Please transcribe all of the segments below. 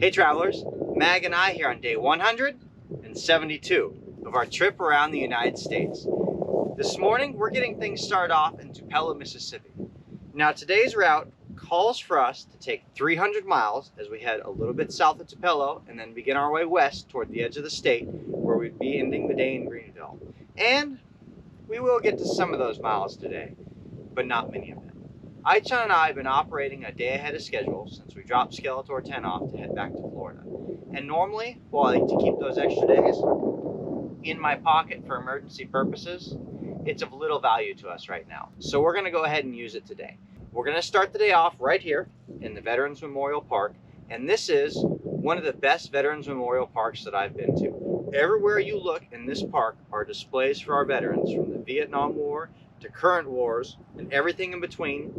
Hey travelers, Mag and I here on day 172 of our trip around the United States. This morning we're getting things started off in Tupelo, Mississippi. Now today's route calls for us to take 300 miles as we head a little bit south of Tupelo and then begin our way west toward the edge of the state where we'd be ending the day in Greenville. And we will get to some of those miles today, but not many of them. Aichan and I have been operating a day ahead of schedule since we dropped Skeletor 10 off to head back to Florida. And normally, while I like to keep those extra days in my pocket for emergency purposes, it's of little value to us right now. So we're gonna go ahead and use it today. We're gonna start the day off right here in the Veterans Memorial Park. And this is one of the best Veterans Memorial Parks that I've been to. Everywhere you look in this park are displays for our veterans from the Vietnam War to current wars and everything in between.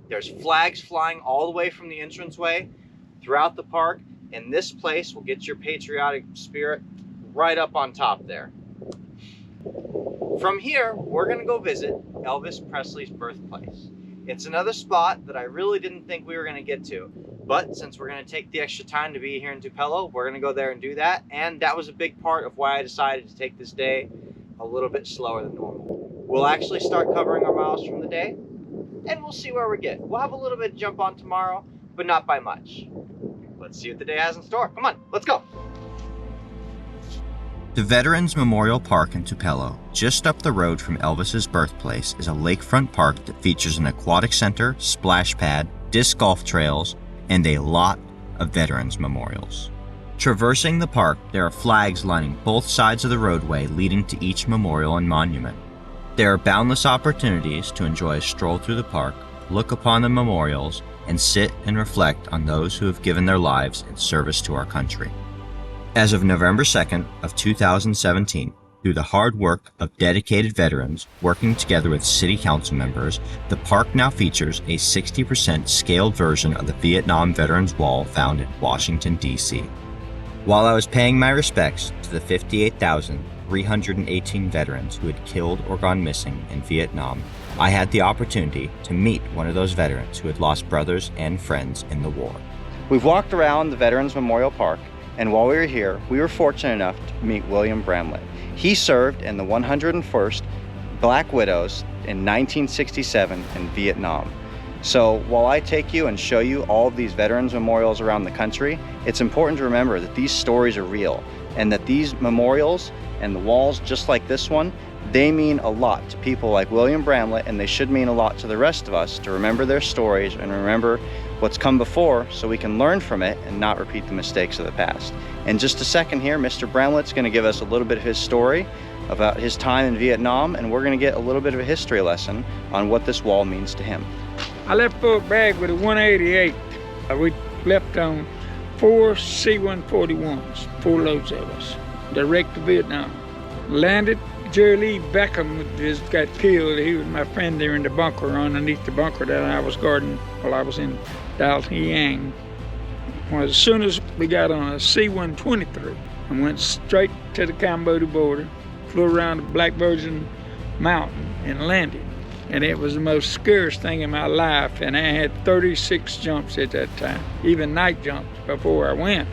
There's flags flying all the way from the entranceway throughout the park, and this place will get your patriotic spirit right up on top there. From here, we're gonna go visit Elvis Presley's birthplace. It's another spot that I really didn't think we were gonna get to, but since we're gonna take the extra time to be here in Tupelo, we're gonna go there and do that, and that was a big part of why I decided to take this day a little bit slower than normal. We'll actually start covering our miles from the day, and we'll see where we get. We'll have a little bit of jump on tomorrow, but not by much. Let's see what the day has in store. Come on, let's go. The Veterans Memorial Park in Tupelo, just up the road from Elvis's birthplace, is a lakefront park that features an aquatic center, splash pad, disc golf trails, and a lot of veterans memorials. Traversing the park, there are flags lining both sides of the roadway leading to each memorial and monument. There are boundless opportunities to enjoy a stroll through the park, look upon the memorials, and sit and reflect on those who have given their lives in service to our country. As of November 2nd of 2017, through the hard work of dedicated veterans working together with city council members, the park now features a 60% scaled version of the Vietnam Veterans Wall found in Washington, D.C. While I was paying my respects to the 58,318 veterans who had killed or gone missing in Vietnam, I had the opportunity to meet one of those veterans who had lost brothers and friends in the war. We've walked around the Veterans Memorial Park, and while we were here, we were fortunate enough to meet William Bramlett. He served in the 101st Black Widows in 1967 in Vietnam. So while I take you and show you all of these veterans memorials around the country, it's important to remember that these stories are real and that these memorials and the walls just like this one, they mean a lot to people like William Bramlett, and they should mean a lot to the rest of us to remember their stories and remember what's come before so we can learn from it and not repeat the mistakes of the past. In just a second here, Mr. Bramlett's going to give us a little bit of his story about his time in Vietnam, and we're going to get a little bit of a history lesson on what this wall means to him. I left Fort Bragg with a 188. We left on 4 C-141s, 4 loads of us, direct to Vietnam. Landed. Jerry Lee Beckham just got killed. He was my friend there in the bunker, underneath the bunker that I was guarding while I was in Dal Yang. Well, as soon as we got on a C-123 and went straight to the Cambodia border, flew around the Black Virgin Mountain and landed. And it was the most scariest thing in my life, and I had 36 jumps at that time, even night jumps before I went.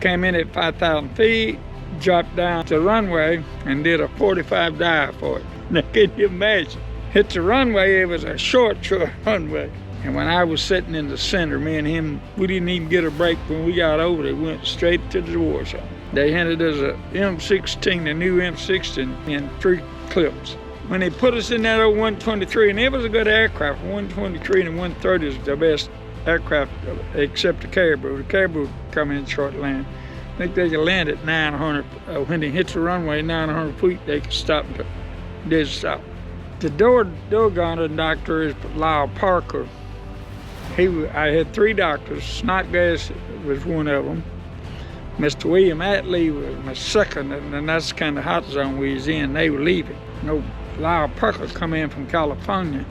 Came in at 5,000 feet, dropped down to the runway and did a 45 dive for it. Now, can you imagine? Hit the runway, it was a short runway. And when I was sitting in the center, me and him, we didn't even get a break when we got over there. We went straight to the war zone. They handed us a M16, a new M16, in 3 clips. When they put us in that old 123, and it was a good aircraft, 123 and 130 is the best aircraft except the Caribou. The Caribou come in short land. I think they could land at 900. When they hit the runway 900 feet, they could stop. They stop. The door gunner doctor is Lyle Parker. I had 3 doctors. Snodgrass was one of them. Mr. William Atlee was my second, and that's the kind of hot zone we was in. They were leaving. Lyle Parker come in from California.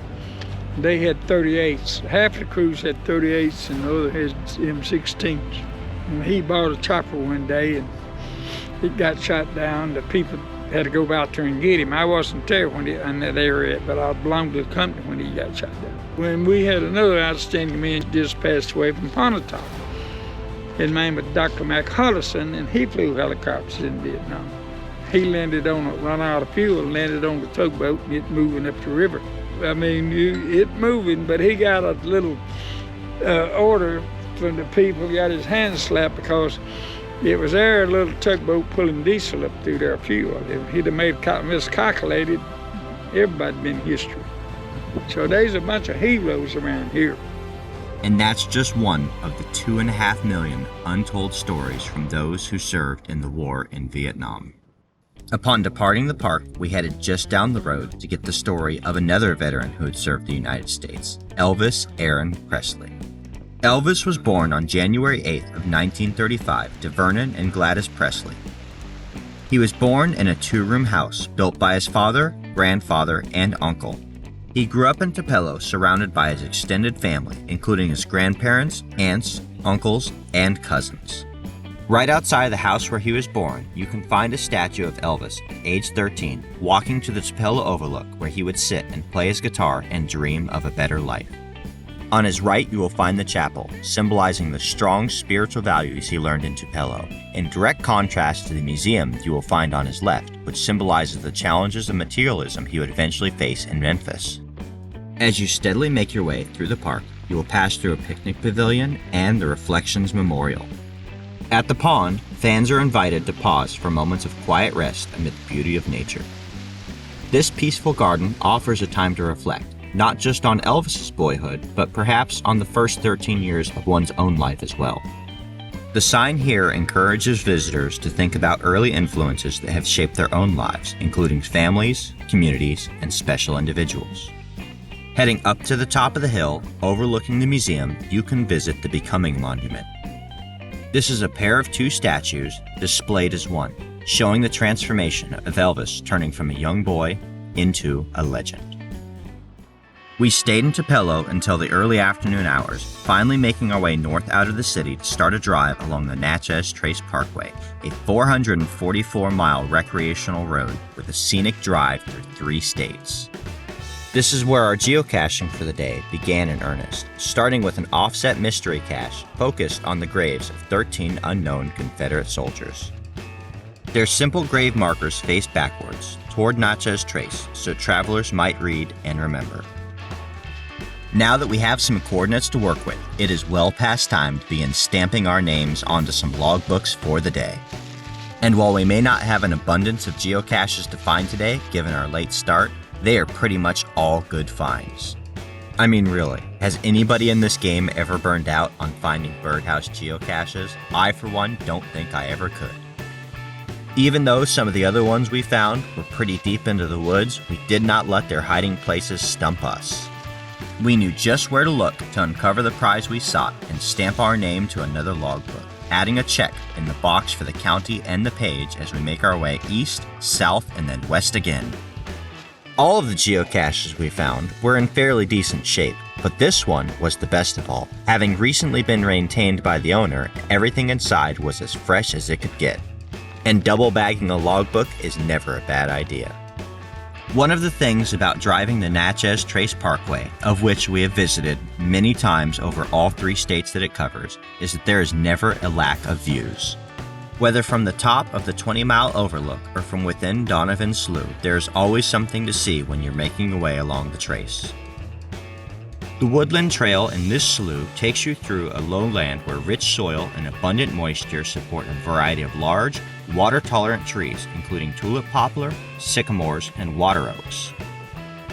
They had 38s. Half the crews had 38s, and the other had M16s. And he bought a chopper one day, and it got shot down. The people had to go out there and get him. I wasn't there when in that area, but I belonged to the company when he got shot down. When we had another outstanding man just passed away from Pontotoc. His name was Dr. McHullison, and he flew helicopters in Vietnam. He landed on it, run out of fuel, landed on the tugboat, and it moving up the river. I mean, it moving, but he got a little order from the people, got his hand slapped because it was their little tugboat pulling diesel up through their fuel. If he'd have miscalculated, everybody'd been history. So there's a bunch of heroes around here. And that's just one of the 2.5 million untold stories from those who served in the war in Vietnam. Upon departing the park, we headed just down the road to get the story of another veteran who had served the United States, Elvis Aaron Presley. Elvis was born on January 8th of 1935 to Vernon and Gladys Presley. He was born in a 2-room house built by his father, grandfather, and uncle. He grew up in Tupelo surrounded by his extended family, including his grandparents, aunts, uncles, and cousins. Right outside the house where he was born, you can find a statue of Elvis, age 13, walking to the Tupelo Overlook where he would sit and play his guitar and dream of a better life. On his right, you will find the chapel, symbolizing the strong spiritual values he learned in Tupelo, in direct contrast to the museum you will find on his left, which symbolizes the challenges of materialism he would eventually face in Memphis. As you steadily make your way through the park, you will pass through a picnic pavilion and the Reflections Memorial. At the pond, fans are invited to pause for moments of quiet rest amid the beauty of nature. This peaceful garden offers a time to reflect, not just on Elvis's boyhood, but perhaps on the first 13 years of one's own life as well. The sign here encourages visitors to think about early influences that have shaped their own lives, including families, communities, and special individuals. Heading up to the top of the hill, overlooking the museum, you can visit the Becoming Monument. This is a pair of 2 statues displayed as one, showing the transformation of Elvis turning from a young boy into a legend. We stayed in Tupelo until the early afternoon hours, finally making our way north out of the city to start a drive along the Natchez Trace Parkway, a 444-mile recreational road with a scenic drive through 3 states. This is where our geocaching for the day began in earnest, starting with an offset mystery cache focused on the graves of 13 unknown Confederate soldiers. Their simple grave markers face backwards toward Natchez Trace so travelers might read and remember. Now that we have some coordinates to work with, it is well past time to begin stamping our names onto some logbooks for the day. And while we may not have an abundance of geocaches to find today, given our late start, they are pretty much all good finds. I mean, really, has anybody in this game ever burned out on finding birdhouse geocaches? I, for one, don't think I ever could. Even though some of the other ones we found were pretty deep into the woods, we did not let their hiding places stump us. We knew just where to look to uncover the prize we sought and stamp our name to another logbook, adding a check in the box for the county and the page as we make our way east, south, and then west again. All of the geocaches we found were in fairly decent shape, but this one was the best of all. Having recently been maintained by the owner, everything inside was as fresh as it could get. And double bagging a logbook is never a bad idea. One of the things about driving the Natchez Trace Parkway, of which we have visited many times over all 3 states that it covers, is that there is never a lack of views. Whether from the top of the 20-mile overlook or from within Donovan Slough, there is always something to see when you're making your way along the trace. The woodland trail in this slough takes you through a lowland where rich soil and abundant moisture support a variety of large, water-tolerant trees, including tulip poplar, sycamores, and water oaks.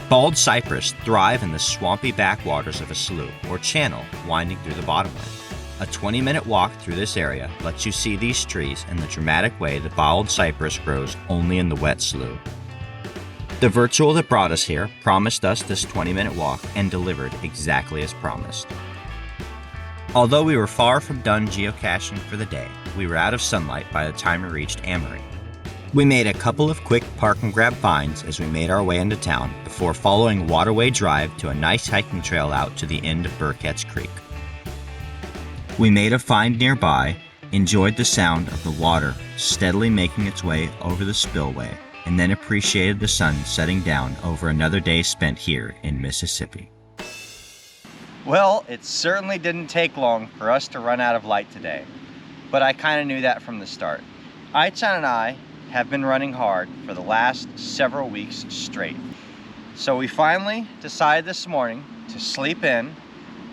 Bald cypress thrive in the swampy backwaters of a slough or channel winding through the bottomland. A 20-minute walk through this area lets you see these trees in the dramatic way the bald cypress grows only in the wet slough. The virtual that brought us here promised us this 20-minute walk and delivered exactly as promised. Although we were far from done geocaching for the day, we were out of sunlight by the time we reached Amory. We made a couple of quick park and grab finds as we made our way into town before following Waterway Drive to a nice hiking trail out to the end of Burkett Creek. We made a find nearby, enjoyed the sound of the water steadily making its way over the spillway, and then appreciated the sun setting down over another day spent here in Mississippi. Well, it certainly didn't take long for us to run out of light today. but I kind of knew that from the start. Aichan and I have been running hard for the last several weeks straight. So we finally decided this morning to sleep in,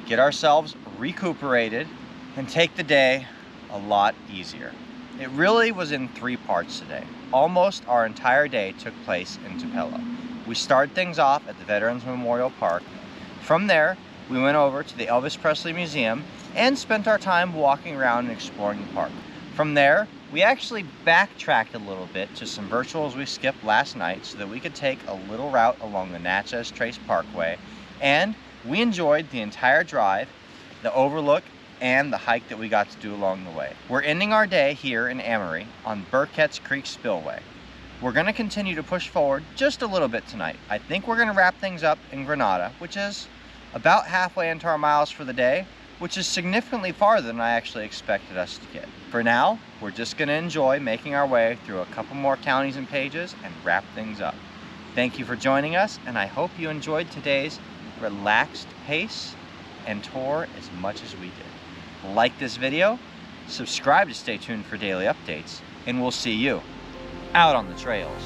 get ourselves recuperated, and take the day a lot easier. It really was in 3 parts today. Almost our entire day took place in Tupelo. We started things off at the Veterans Memorial Park. From there, we went over to the Elvis Presley Museum and spent our time walking around and exploring the park. From there, we actually backtracked a little bit to some virtuals we skipped last night so that we could take a little route along the Natchez Trace Parkway, and we enjoyed the entire drive, the overlook, and the hike that we got to do along the way. We're ending our day here in Amory on Burkett Creek Spillway. We're going to continue to push forward just a little bit tonight. I think we're going to wrap things up in Granada, which is about halfway into our miles for the day, which is significantly farther than I actually expected us to get. For now, we're just going to enjoy making our way through a couple more counties and pages and wrap things up. Thank you for joining us, and I hope you enjoyed today's relaxed pace and tour as much as we did. Like this video, subscribe to stay tuned for daily updates, and we'll see you out on the trails.